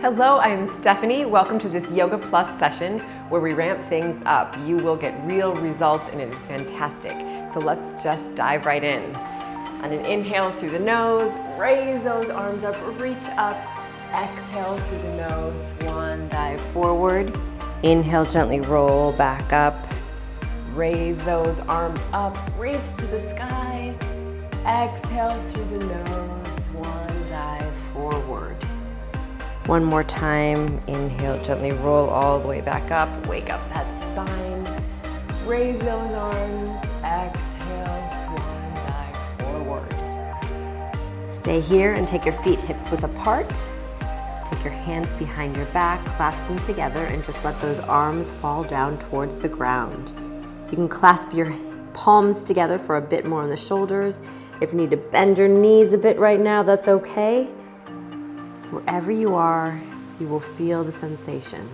Hello, I'm Stephanie. Welcome to this Yoga Plus session where we ramp things up. You will get real results and it is fantastic. So let's just dive right in. On an inhale through the nose, raise those arms up, reach up. Exhale through the nose, swan dive forward. Inhale, gently roll back up. Raise those arms up, reach to the sky. Exhale through the nose, swan dive forward. One more time, inhale, gently roll all the way back up, wake up that spine, raise those arms, exhale, swan dive forward. Stay here and take your feet hips width apart. Take your hands behind your back, clasp them together, and just let those arms fall down towards the ground. You can clasp your palms together for a bit more on the shoulders. If you need to bend your knees a bit right now, that's okay. Wherever you are, you will feel the sensation.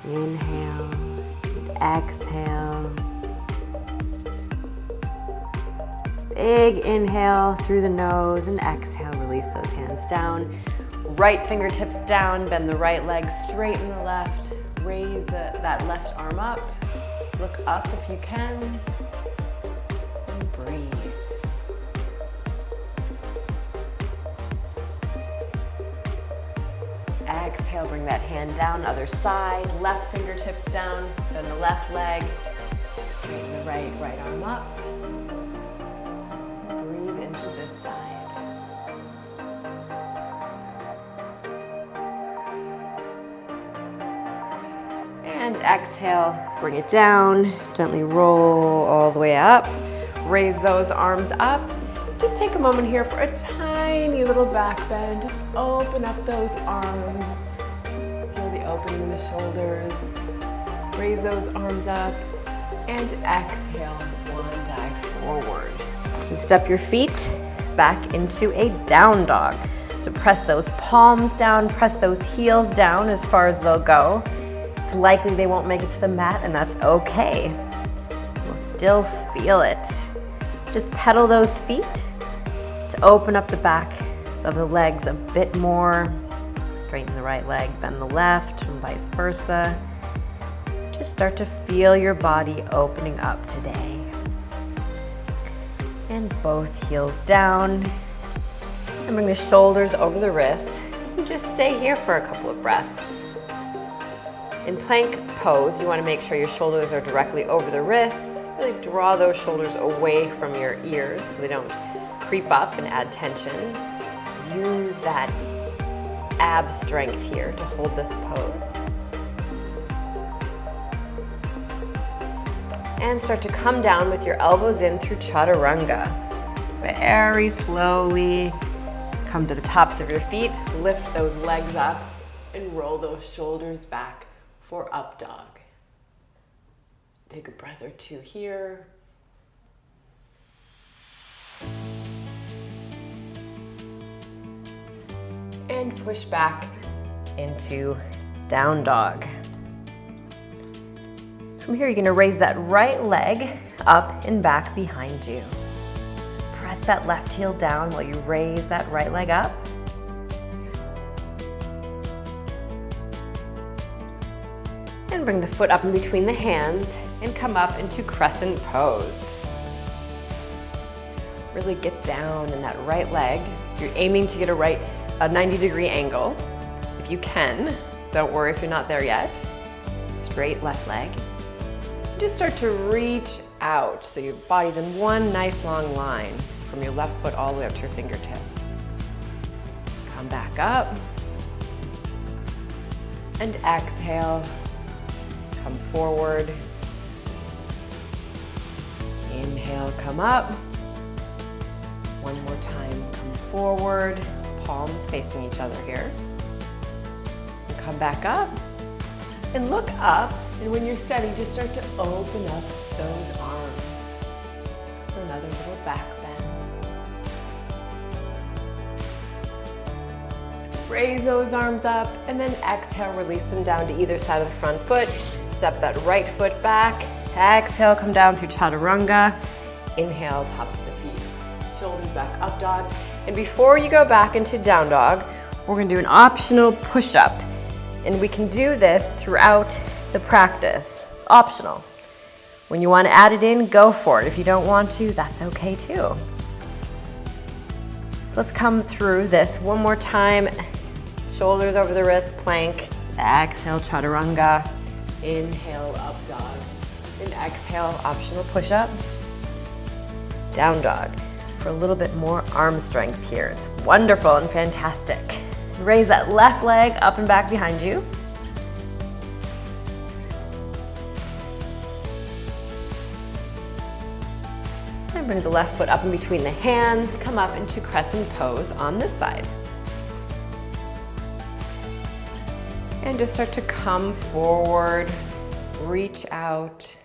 Inhale and exhale. Big inhale through the nose and exhale, release those hands down. Right fingertips down, bend the right leg, straighten the left, raise that left arm up. Look up if you can, and breathe. Exhale, bring that hand down, other side, left fingertips down, then the left leg, straighten the right arm up. Breathe into this side. And exhale, bring it down, gently roll all the way up. Raise those arms up. Just take a moment here for a tiny little back bend. Just open up those arms. Feel the opening in the shoulders. Raise those arms up and exhale, swan dive forward. And step your feet back into a down dog. So press those palms down, press those heels down as far as they'll go. It's likely they won't make it to the mat, and that's okay. You'll still feel it. Just pedal those feet to open up the back of the legs a bit more. Straighten the right leg, bend the left, and vice versa. Just start to feel your body opening up today. And both heels down. And bring the shoulders over the wrists. And just stay here for a couple of breaths. In plank pose, you want to make sure your shoulders are directly over the wrists. Really draw those shoulders away from your ears so they don't creep up and add tension. Use that ab strength here to hold this pose. And start to come down with your elbows in through chaturanga. Very slowly come to the tops of your feet, lift those legs up, and roll those shoulders back for up dog. Take a breath or two here. And push back into down dog. From here, you're gonna raise that right leg up and back behind you. Just press that left heel down while you raise that right leg up. And bring the foot up in between the hands and come up into crescent pose. Really get down in that right leg. You're aiming to get a 90-degree angle. If you can, don't worry if you're not there yet. Straight left leg. Just start to reach out so your body's in one nice long line from your left foot all the way up to your fingertips. Come back up. And exhale. Come forward. Inhale, come up. One more time, come forward. Palms facing each other here. And come back up. And look up. And when you're steady, just start to open up those arms. For another little back bend. Raise those arms up. And then exhale, release them down to either side of the front foot. Step that right foot back. Exhale, come down through chaturanga. Inhale, tops of the feet. Shoulders back, up dog. And before you go back into down dog, we're gonna do an optional push-up. And we can do this throughout the practice. It's optional. When you wanna add it in, go for it. If you don't want to, that's okay too. So let's come through this one more time. Shoulders over the wrist, plank. Exhale, chaturanga. Inhale, up dog. And exhale, optional push-up. Down dog. For a little bit more arm strength here. It's wonderful and fantastic. Raise that left leg up and back behind you. And bring the left foot up in between the hands. Come up into crescent pose on this side. And just start to come forward, reach out.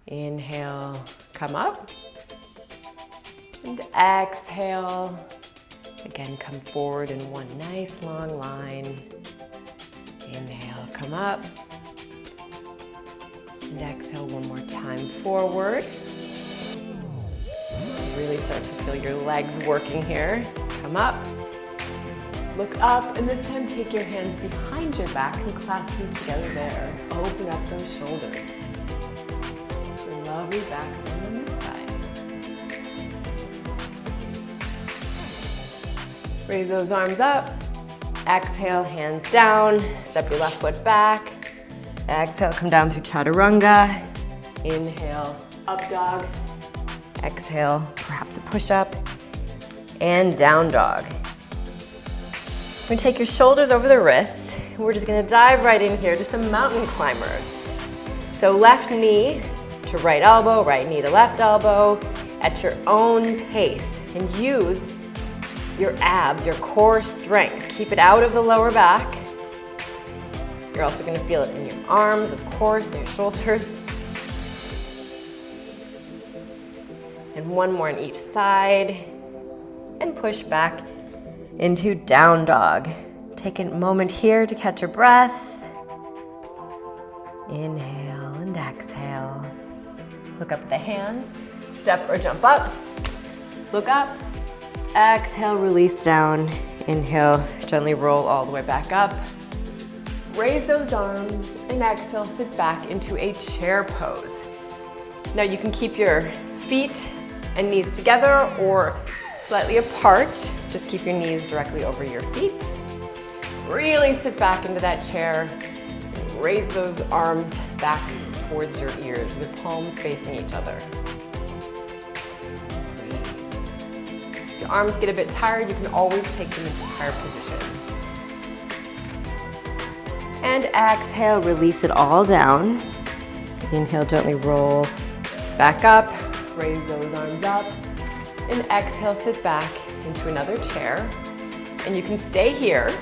Inhale, come up. And exhale. Again, come forward in one nice long line. Inhale, come up. And exhale one more time forward. Really start to feel your legs working here. Come up. Look up, and this time take your hands behind your back and clasp them together there. Open up those shoulders. Lovely back on this side. Raise those arms up. Exhale, hands down. Step your left foot back. Exhale, come down through chaturanga. Inhale, up dog. Exhale, perhaps a push-up. And down dog. We're gonna take your shoulders over the wrists. We're just gonna dive right in here to some mountain climbers. So left knee to right elbow, right knee to left elbow, at your own pace. And use your abs, your core strength. Keep it out of the lower back. You're also gonna feel it in your arms, of course, and your shoulders. And one more on each side. And push back into down dog. Take a moment here to catch your breath. Inhale and exhale. Look up at the hands, step or jump up. Look up, exhale, release down. Inhale, gently roll all the way back up. Raise those arms and exhale, sit back into a chair pose. Now you can keep your feet and knees together or slightly apart. Just keep your knees directly over your feet. Really sit back into that chair. Raise those arms back towards your ears with palms facing each other. If your arms get a bit tired, you can always take them into higher position. And exhale, release it all down. Inhale, gently roll back up. Raise those arms up. And exhale, sit back into another chair. And you can stay here,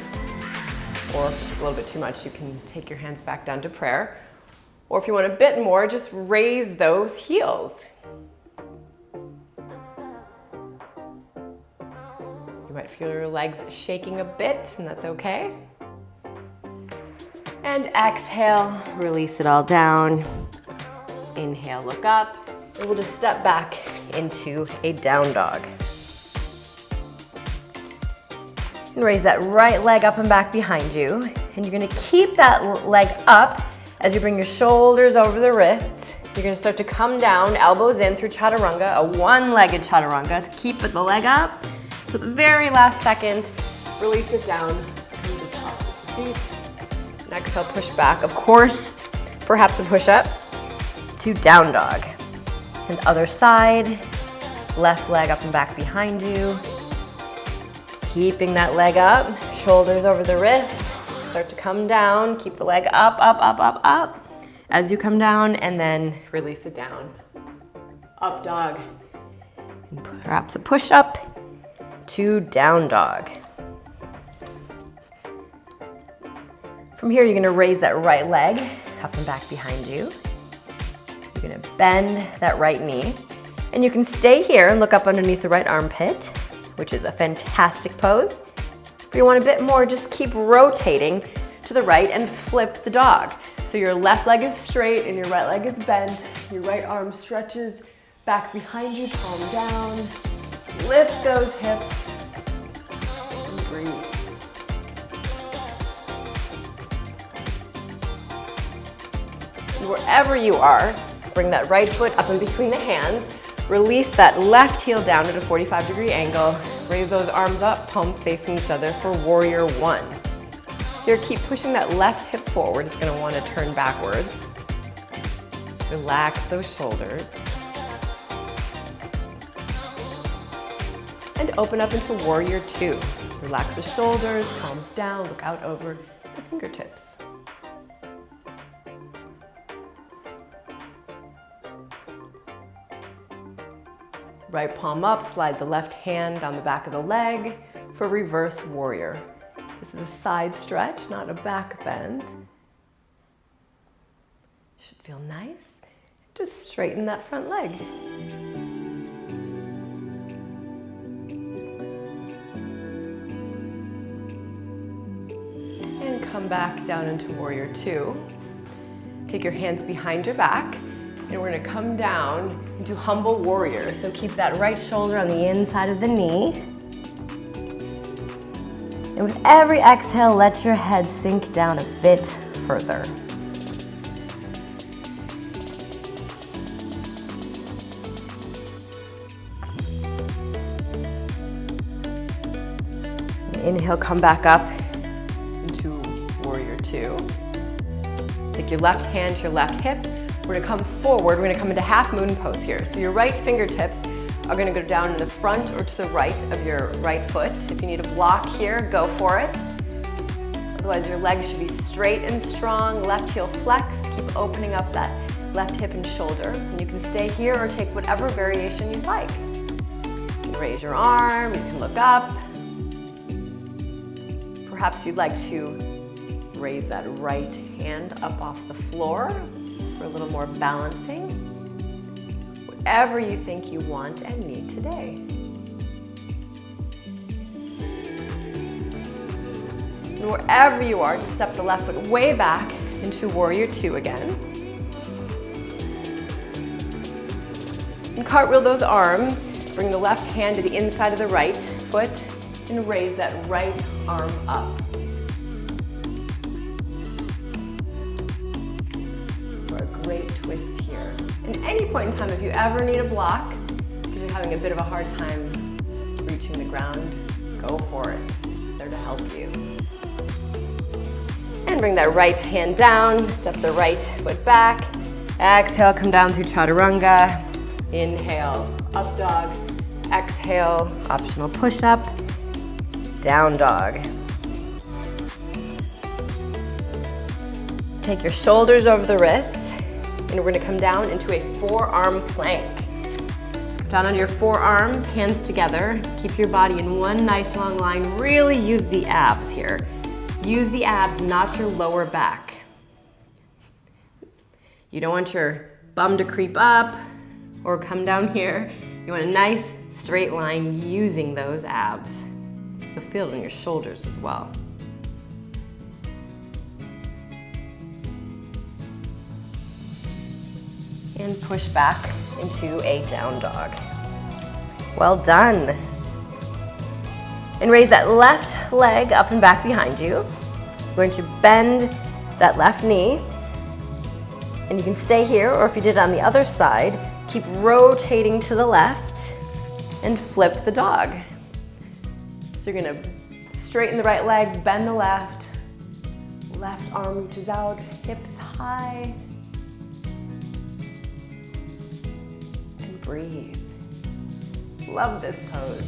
or if it's a little bit too much, you can take your hands back down to prayer. Or if you want a bit more, just raise those heels. You might feel your legs shaking a bit, and that's okay. And exhale, release it all down. Inhale, look up. And we'll just step back into a down dog. And raise that right leg up and back behind you. And you're gonna keep that leg up as you bring your shoulders over the wrists. You're gonna start to come down, elbows in through chaturanga, a one-legged chaturanga. So keep the leg up to the very last second. Release it down, come to the tops of the feet. And exhale, push back. Of course, perhaps a push-up to down dog. And other side, left leg up and back behind you. Keeping that leg up, shoulders over the wrists. Start to come down, keep the leg up, up, up, up, up. As you come down, and then release it down. Up dog. And perhaps a push-up to down dog. From here, you're gonna raise that right leg up and back behind you. You're gonna bend that right knee. And you can stay here and look up underneath the right armpit, which is a fantastic pose. If you want a bit more, just keep rotating to the right and flip the dog. So your left leg is straight and your right leg is bent. Your right arm stretches back behind you, palm down. Lift those hips. Wherever you are, bring that right foot up in between the hands. Release that left heel down at a 45-degree angle. Raise those arms up, palms facing each other for warrior one. Here, keep pushing that left hip forward. It's going to want to turn backwards. Relax those shoulders. And open up into warrior two. Relax the shoulders, palms down, look out over the fingertips. Right palm up, slide the left hand down the back of the leg for reverse warrior. This is a side stretch, not a back bend. Should feel nice. Just straighten that front leg. And come back down into warrior two. Take your hands behind your back. And we're gonna come down into humble warrior. So keep that right shoulder on the inside of the knee. And with every exhale, let your head sink down a bit further. Inhale, come back up into warrior two. Take your left hand to your left hip. We're gonna come forward, we're gonna come into half moon pose here. So your right fingertips are gonna go down in the front or to the right of your right foot. If you need a block here, go for it. Otherwise, your legs should be straight and strong. Left heel flex, keep opening up that left hip and shoulder. And you can stay here or take whatever variation you'd like. You can raise your arm, you can look up. Perhaps you'd like to raise that right hand up off the floor for a little more balancing. Whatever you think you want and need today. And wherever you are, just step the left foot way back into warrior two again. And cartwheel those arms. Bring the left hand to the inside of the right foot and raise that right arm up. Great twist here. At any point in time, if you ever need a block, because you're having a bit of a hard time reaching the ground, go for it. It's there to help you. And bring that right hand down, step the right foot back. Exhale, come down through chaturanga. Inhale, up dog. Exhale, optional push-up. Down dog. Take your shoulders over the wrists. And we're gonna come down into a forearm plank. So come down onto your forearms, hands together. Keep your body in one nice long line. Really use the abs here. Use the abs, not your lower back. You don't want your bum to creep up or come down here. You want a nice straight line using those abs. You'll feel it in your shoulders as well. And push back into a down dog. Well done. And raise that left leg up and back behind you. We're going to bend that left knee. And you can stay here, or if you did it on the other side, keep rotating to the left and flip the dog. So you're gonna straighten the right leg, bend the left. Left arm reaches out, hips high. Breathe. Love this pose.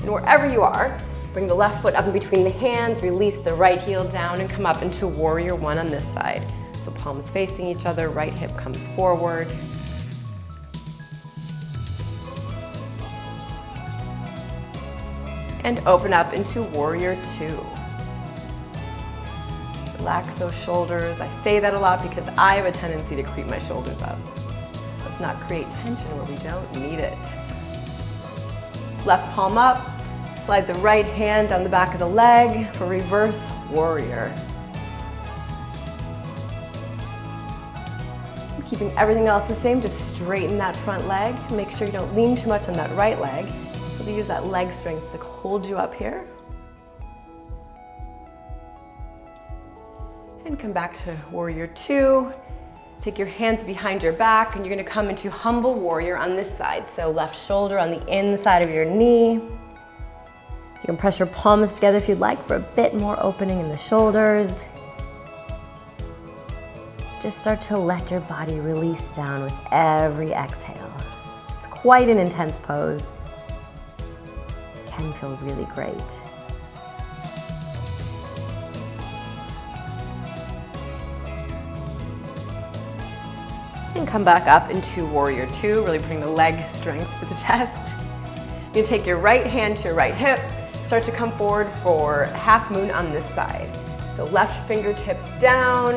And wherever you are, bring the left foot up in between the hands, release the right heel down and come up into warrior one on this side. So palms facing each other, right hip comes forward. And open up into warrior two. Relax those shoulders. I say that a lot because I have a tendency to creep my shoulders up. Let's not create tension where we don't need it. Left palm up, slide the right hand down the back of the leg for reverse warrior. Keeping everything else the same, just straighten that front leg. Make sure you don't lean too much on that right leg. We'll use that leg strength to hold you up here. And come back to warrior two. Take your hands behind your back and you're gonna come into humble warrior on this side. So left shoulder on the inside of your knee. You can press your palms together if you'd like for a bit more opening in the shoulders. Just start to let your body release down with every exhale. It's quite an intense pose. It can feel really great. And come back up into warrior two, really putting the leg strength to the test. You take your right hand to your right hip, start to come forward for half moon on this side. So left fingertips down,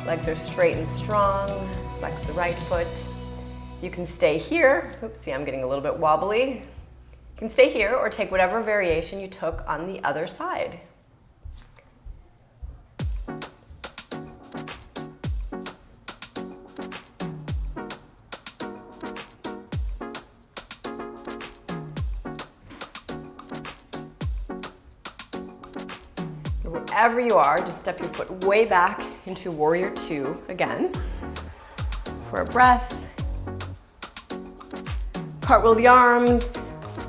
legs are straight and strong, flex the right foot. You can stay here. Oops, see, I'm getting a little bit wobbly. You can stay here or take whatever variation you took on the other side. Wherever you are, just step your foot way back into warrior two again for a breath. Cartwheel the arms,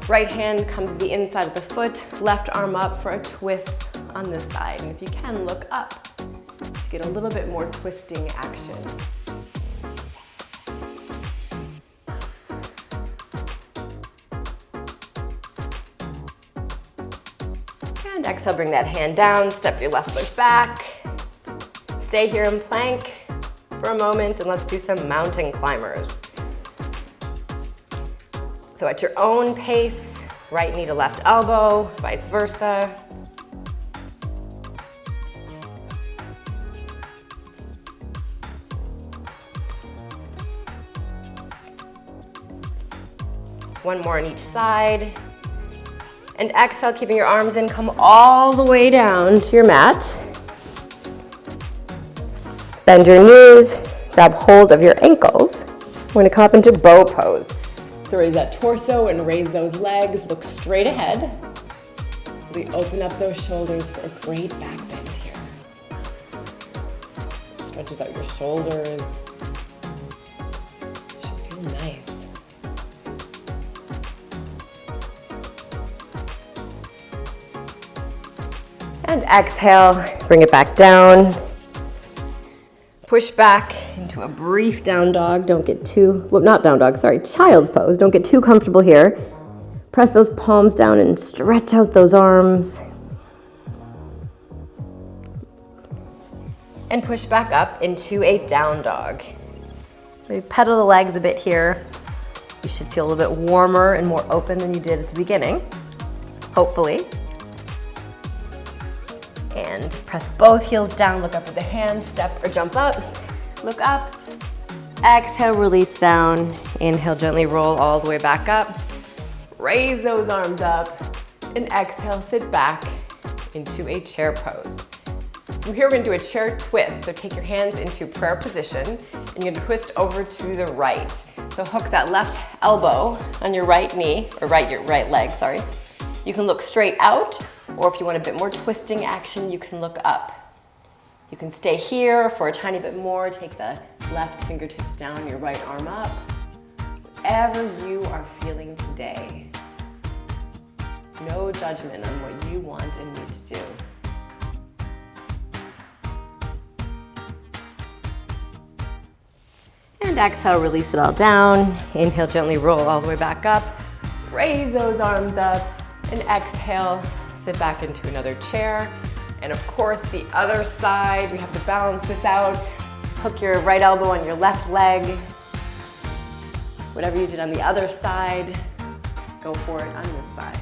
right hand comes to the inside of the foot, left arm up for a twist on this side. And if you can, look up to get a little bit more twisting action. And exhale, bring that hand down, step your left foot back. Stay here in plank for a moment and let's do some mountain climbers. So at your own pace, right knee to left elbow, vice versa. One more on each side. And exhale, keeping your arms in, come all the way down to your mat. Bend your knees, grab hold of your ankles. We're gonna come up into bow pose. So raise that torso and raise those legs, look straight ahead. We open up those shoulders for a great back bend here. Stretches out your shoulders. Should feel nice. And exhale, bring it back down. Push back into a brief down dog. Don't get too, well, not down dog, sorry, child's pose. Don't get too comfortable here. Press those palms down and stretch out those arms. And push back up into a down dog. Maybe pedal the legs a bit here. You should feel a little bit warmer and more open than you did at the beginning, hopefully. And press both heels down, look up at the hands, step or jump up, look up, exhale, release down, inhale, gently roll all the way back up, raise those arms up, and exhale, sit back into a chair pose. From here, we're gonna do a chair twist, so take your hands into prayer position, and you're gonna twist over to the right. So hook that left elbow on your right knee, or your right leg, sorry. You can look straight out, or if you want a bit more twisting action, you can look up. You can stay here for a tiny bit more. Take the left fingertips down, your right arm up. Whatever you are feeling today. No judgment on what you want and need to do. And exhale, release it all down. Inhale, gently roll all the way back up. Raise those arms up. And exhale, sit back into another chair. And of course, the other side, we have to balance this out. Hook your right elbow on your left leg. Whatever you did on the other side, go for it on this side.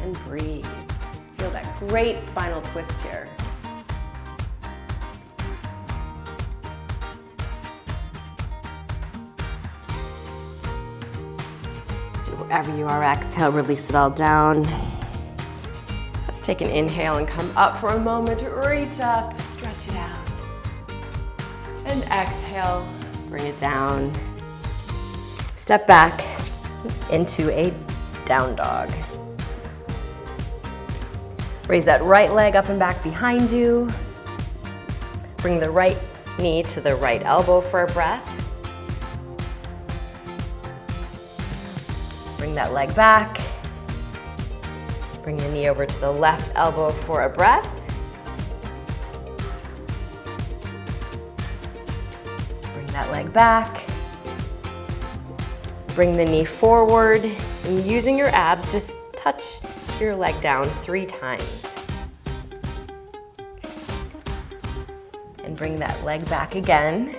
And breathe. Feel that great spinal twist here. Wherever you are, exhale, release it all down. Let's take an inhale and come up for a moment. Reach up, stretch it out. And exhale, bring it down. Step back into a down dog. Raise that right leg up and back behind you. Bring the right knee to the right elbow for a breath. Bring that leg back. Bring the knee over to the left elbow for a breath. Bring that leg back. Bring the knee forward. And using your abs, just touch your leg down 3 times. And bring that leg back again.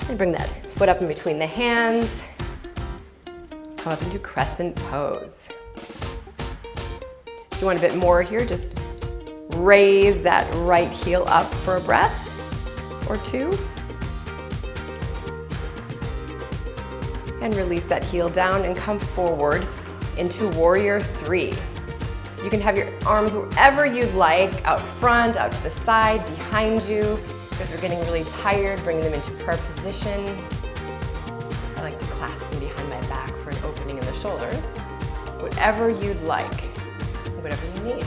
And bring that foot up in between the hands. Come up into crescent pose. If you want a bit more here, just raise that right heel up for a breath or 2. And release that heel down and come forward into warrior 3. So you can have your arms wherever you'd like, out front, out to the side, behind you. If you're getting really tired, bring them into prayer position. I like to clasp them behind my back for an opening in the shoulders. Whatever you'd like, whatever you need.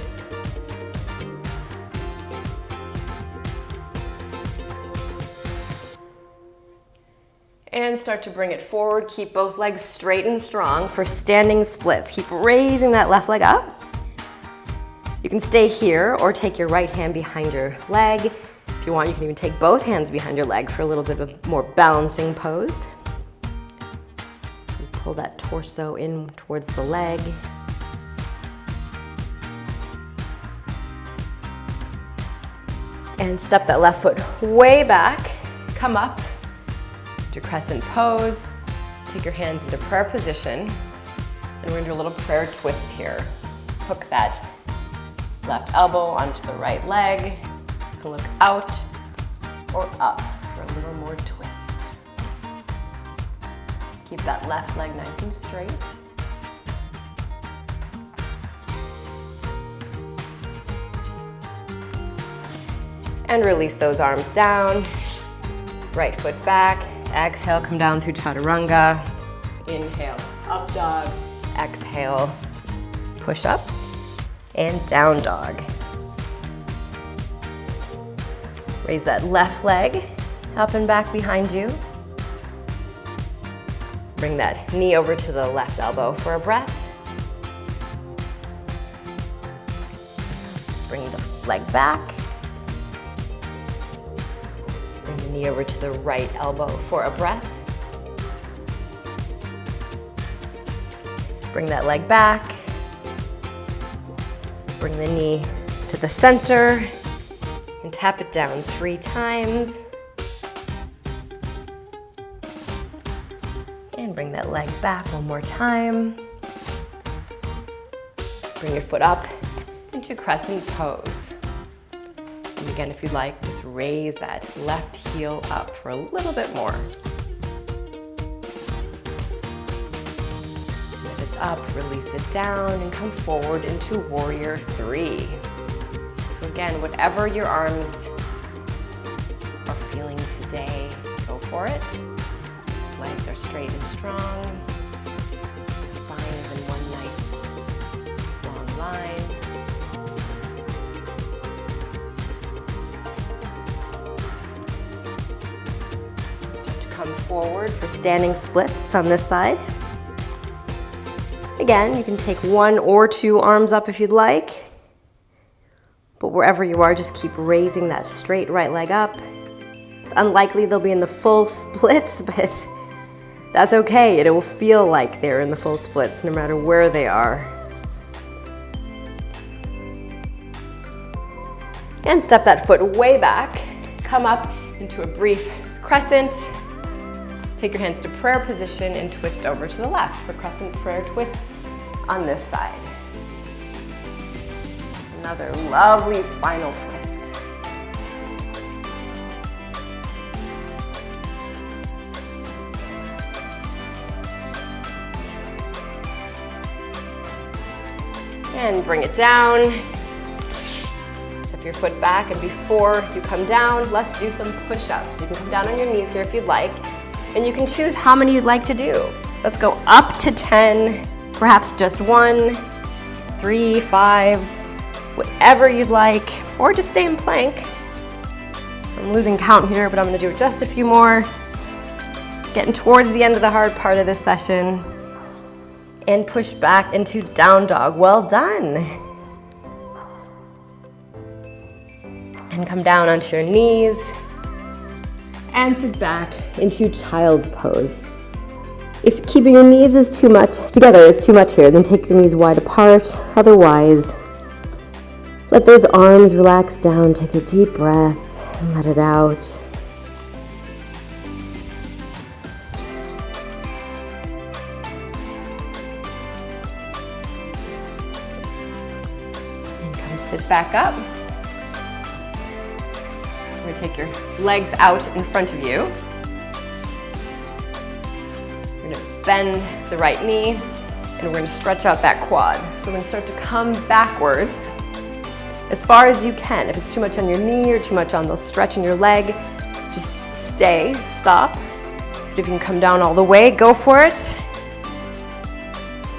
And start to bring it forward. Keep both legs straight and strong for standing splits. Keep raising that left leg up. You can stay here or take your right hand behind your leg. If you want, you can even take both hands behind your leg for a little bit of a more balancing pose. And pull that torso in towards the leg. And step that left foot way back. Come up to crescent pose. Take your hands into prayer position. And we're gonna do a little prayer twist here. Hook that left elbow onto the right leg. You can look out or up for a little more twist. Keep that left leg nice and straight. And release those arms down. Right foot back. Exhale, come down through chaturanga. Inhale, up dog. Exhale, push up and down dog. Raise that left leg up and back behind you. Bring that knee over to the left elbow for a breath. Bring the leg back. Bring the knee over to the right elbow for a breath. Bring that leg back. Bring the knee to the center and tap it down 3 times. And bring that leg back one more time. Bring your foot up into crescent pose. And again, if you'd like, just raise that left heel up for a little bit more. If it's up, release it down and come forward into warrior 3. So again, whatever your arms are feeling today, go for it. Legs are straight and strong. Spine is in one nice long line. Start to come forward for standing splits on this side. Again, you can take 1 or 2 arms up if you'd like. But wherever you are, just keep raising that straight right leg up. It's unlikely they'll be in the full splits, but that's okay. It will feel like they're in the full splits no matter where they are. And step that foot way back. Come up into a brief crescent. Take your hands to prayer position and twist over to the left for crescent prayer twist on this side. Another lovely spinal twist. And bring it down. Step your foot back, and before you come down, let's do some push-ups. You can come down on your knees here if you'd like, and you can choose how many you'd like to do. Let's go up to 10, perhaps just 1, 3, 5, whatever you'd like, or just stay in plank. I'm losing count here, but I'm gonna do just a few more. Getting towards the end of the hard part of this session. And push back into down dog. Well done. And come down onto your knees. And sit back into child's pose. If keeping your knees together is too much here, then take your knees wide apart. Otherwise, let those arms relax down. Take a deep breath and let it out. And come sit back up. You're going to take your legs out in front of you. Bend the right knee, and we're going to stretch out that quad. So we're going to start to come backwards as far as you can. If it's too much on your knee or too much on the stretch in your leg, just stop. But if you can come down all the way, go for it.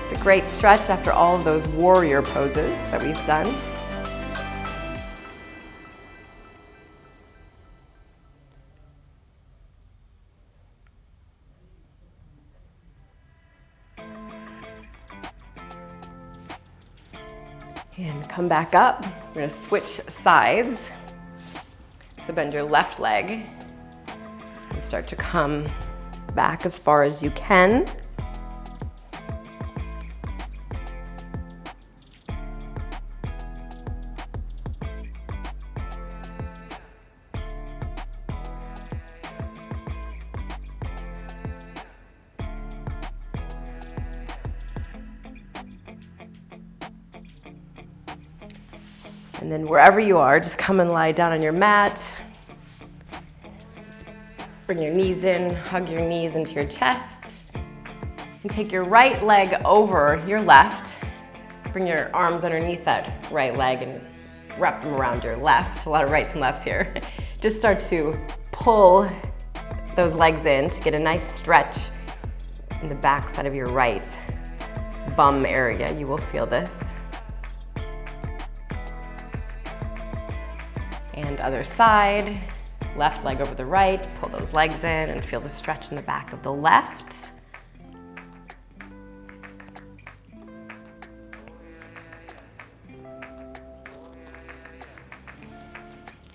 It's a great stretch after all of those warrior poses that we've done. And come back up. We're going to switch sides. So bend your left leg and start to come back as far as you can. And then wherever you are, just come and lie down on your mat. Bring your knees in, hug your knees into your chest. And take your right leg over your left. Bring your arms underneath that right leg and wrap them around your left. A lot of rights and lefts here. Just start to pull those legs in to get a nice stretch in the back side of your right bum area. You will feel this. And other side, left leg over the right, pull those legs in and feel the stretch in the back of the left.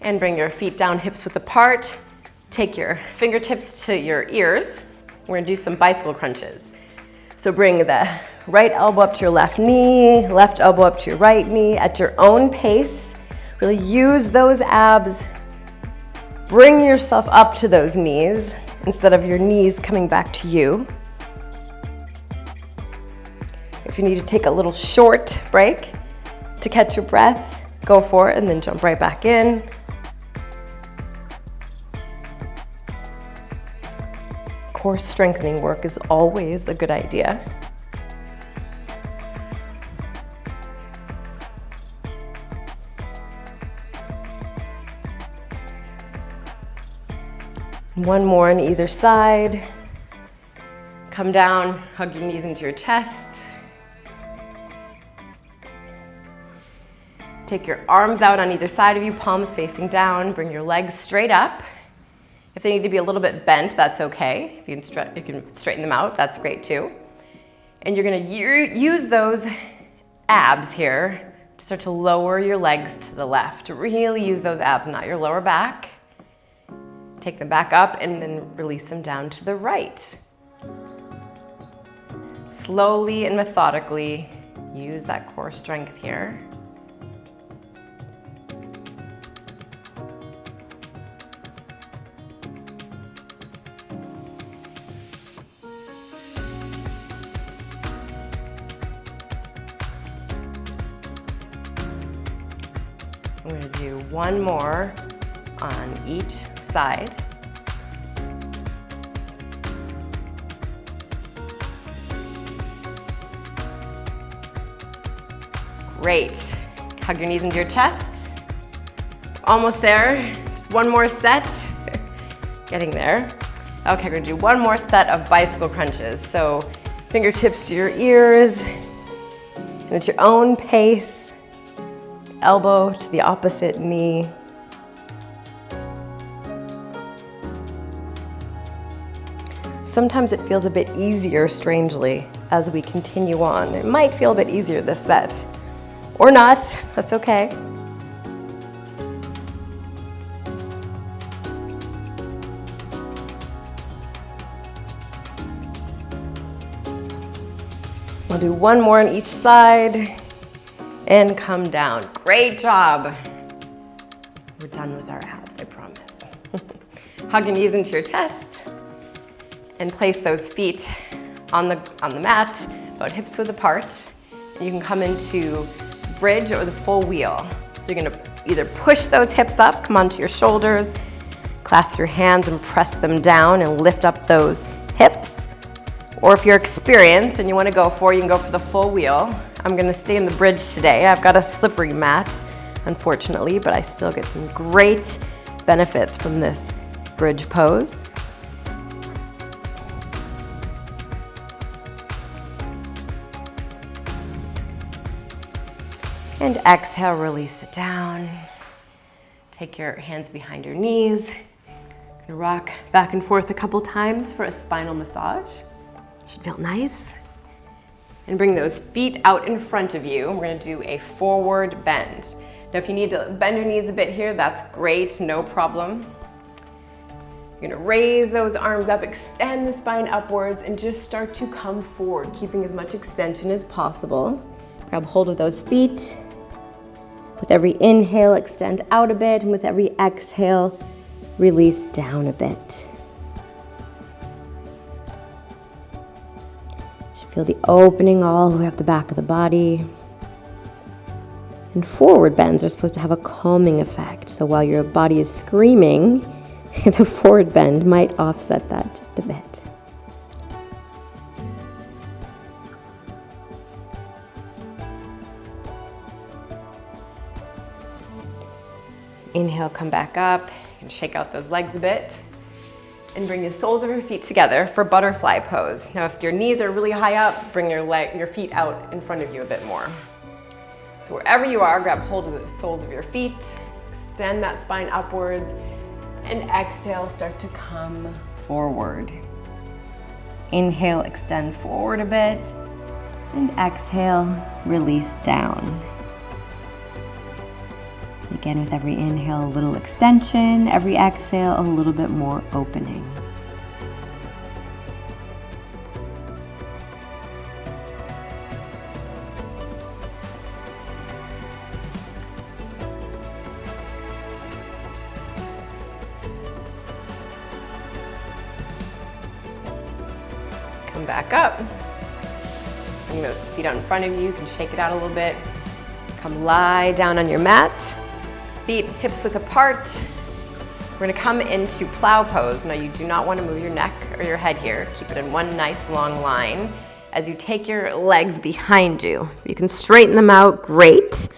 And bring your feet down, hips width apart. Take your fingertips to your ears. We're gonna do some bicycle crunches. So bring the right elbow up to your left knee, left elbow up to your right knee at your own pace. Really use those abs. Bring yourself up to those knees instead of your knees coming back to you. If you need to take a little short break to catch your breath, go for it and then jump right back in. Core strengthening work is always a good idea. One more on either side. Come down, hug your knees into your chest. Take your arms out on either side of you, palms facing down. Bring your legs straight up. If they need to be a little bit bent, that's okay. If you can straighten them out, that's great too. And you're gonna use those abs here to start to lower your legs to the left. Really use those abs, not your lower back. Take them back up and then release them down to the right. Slowly and methodically use that core strength here. I'm going to do one more on each side. Great. Hug your knees into your chest. Almost there. Just one more set. Getting there. Okay, we're gonna do one more set of bicycle crunches. So fingertips to your ears. And at your own pace, elbow to the opposite knee. Sometimes it feels a bit easier, strangely, as we continue on. It might feel a bit easier this set, or not, that's okay. We'll do one more on each side and come down. Great job. We're done with our abs, I promise. Hug your knees into your chest and place those feet on the mat, about hips width apart. And you can come into bridge or the full wheel. So you're gonna either push those hips up, come onto your shoulders, clasp your hands and press them down and lift up those hips. Or if you're experienced and you want to go for, you can go for the full wheel. I'm going to stay in the bridge today. I've got a slippery mat, unfortunately, but I still get some great benefits from this bridge pose. And exhale, release it down. Take your hands behind your knees. Gonna rock back and forth a couple times for a spinal massage. Should feel nice. And bring those feet out in front of you. We're gonna do a forward bend. Now if you need to bend your knees a bit here, that's great, no problem. You're gonna raise those arms up, extend the spine upwards, and just start to come forward, keeping as much extension as possible. Grab hold of those feet. With every inhale, extend out a bit, and with every exhale, release down a bit. Feel the opening all the way up the back of the body. And forward bends are supposed to have a calming effect. So while your body is screaming, the forward bend might offset that just a bit. Inhale, come back up and shake out those legs a bit. And bring the soles of your feet together for butterfly pose. Now, if your knees are really high up, bring your feet out in front of you a bit more. So wherever you are, grab hold of the soles of your feet, extend that spine upwards, and exhale, start to come forward. Inhale, extend forward a bit, and exhale, release down. Again, with every inhale, a little extension. Every exhale, a little bit more opening. Come back up. Bring those feet out in front of you. You can shake it out a little bit. Come lie down on your mat. Feet hips width apart. We're gonna come into plow pose. Now you do not want to move your neck or your head here. Keep it in one nice long line as you take your legs behind you. You can straighten them out, great.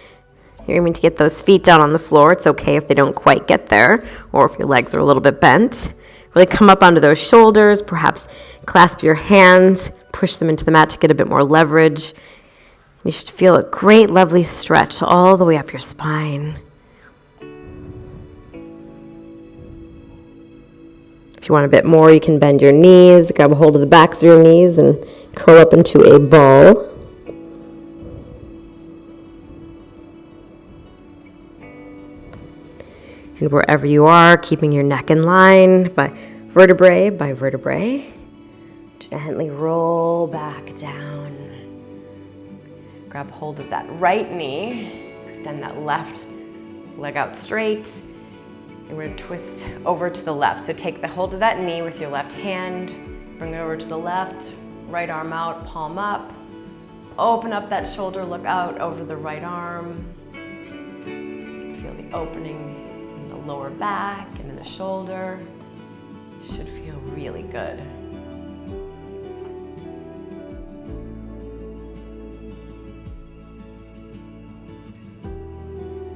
You're aiming to get those feet down on the floor. It's okay if they don't quite get there, or if your legs are a little bit bent. Really come up onto those shoulders, perhaps clasp your hands, push them into the mat to get a bit more leverage. You should feel a great, lovely stretch all the way up your spine. If you want a bit more, you can bend your knees, grab a hold of the backs of your knees and curl up into a ball. And wherever you are, keeping your neck in line by vertebrae, gently roll back down. Grab hold of that right knee, extend that left leg out straight. And we're going to twist over to the left. So take the hold of that knee with your left hand, bring it over to the left, right arm out, palm up. Open up that shoulder, look out over the right arm. Feel the opening in the lower back and in the shoulder. Should feel really good.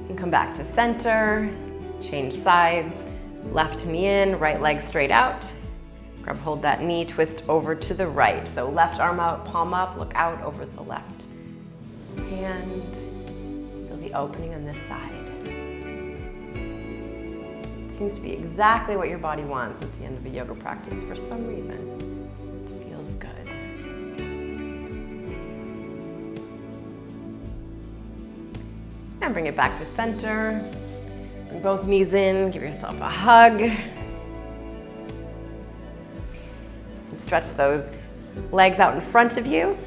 And come back to center. Change sides, left knee in, right leg straight out. Grab hold that knee, twist over to the right. So left arm out, palm up, look out over the left. And feel the opening on this side. It seems to be exactly what your body wants at the end of a yoga practice for some reason. It feels good. And bring it back to center. Bring both knees in, give yourself a hug. And stretch those legs out in front of you.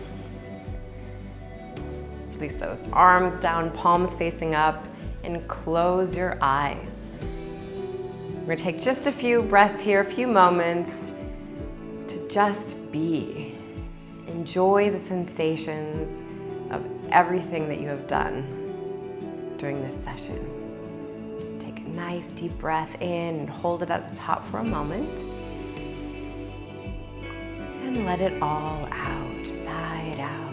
Release those arms down, palms facing up, and close your eyes. We're gonna take just a few breaths here, a few moments to just be. Enjoy the sensations of everything that you have done during this session. Take a nice deep breath in and hold it at the top for a moment. And let it all out, side out.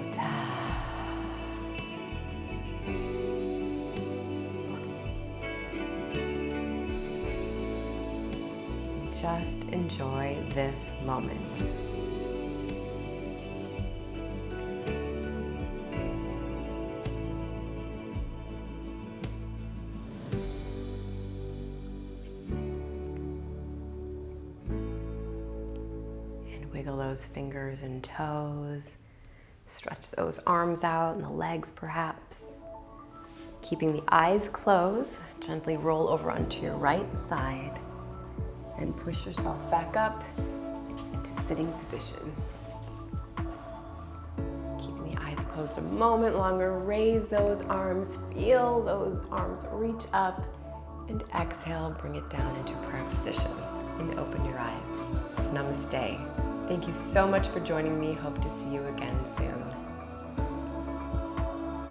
Just enjoy this moment. And wiggle those fingers and toes. Stretch those arms out and the legs perhaps. Keeping the eyes closed, gently roll over onto your right side. And push yourself back up into sitting position. Keeping the eyes closed a moment longer, raise those arms, feel those arms reach up, and exhale, bring it down into prayer position, and open your eyes. Namaste. Thank you so much for joining me. Hope to see you again soon.